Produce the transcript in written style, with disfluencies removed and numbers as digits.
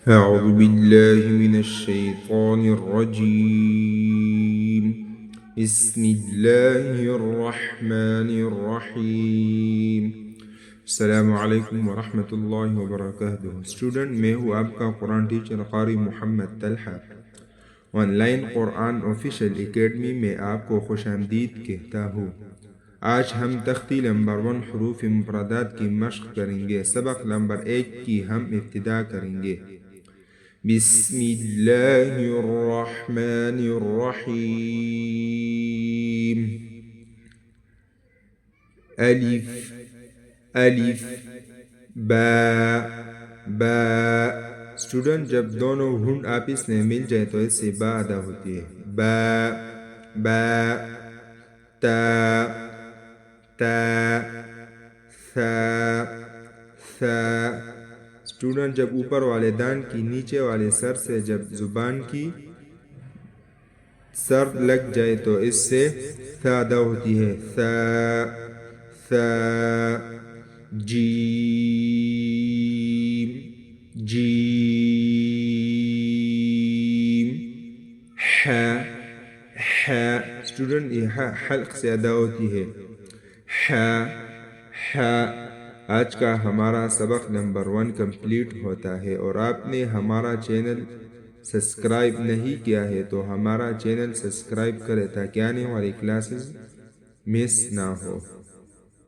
أعوذ بالله من الشيطان الرجيم بسم الله الرحمن الرحیم السلام علیکم ورحمۃ اللہ وبرکاتہ۔ اسٹوڈنٹ، میں ہوں آپ کا قرآن ٹیچر قاری محمد طلحہ۔ آن لائن قرآن آفیشیل اکیڈمی میں آپ کو خوش آمدید کہتا ہوں۔ آج ہم تختی نمبر 1 حروف مفردات کی مشق کریں گے۔ سبق نمبر 1 کی ہم ابتدا کریں گے۔ بسم اللہ الرحمن الرحیم۔ الف الف، با با۔ اسٹوڈنٹ، جب دونوں ہونٹ آپس میں مل جائے تو اس سے با ادا ہوتی ہے۔ با با، تا تا، ثا ثا۔ اسٹوڈنٹ، جب اوپر والے دان کی نیچے والے سر سے جب زبان کی سر لگ جائے تو اس سے ثا ادا ہوتی ہے۔ ثا ثا، جیم جیم، ح ح۔ اسٹوڈنٹ، یہ حلق سے ادا ہوتی ہے۔ ح ح۔ آج کا ہمارا سبق نمبر 1 کمپلیٹ ہوتا ہے، اور آپ نے ہمارا چینل سبسکرائب نہیں کیا ہے تو ہمارا چینل سبسکرائب کریں تاکہ آنے والی کلاسز مس نہ ہو۔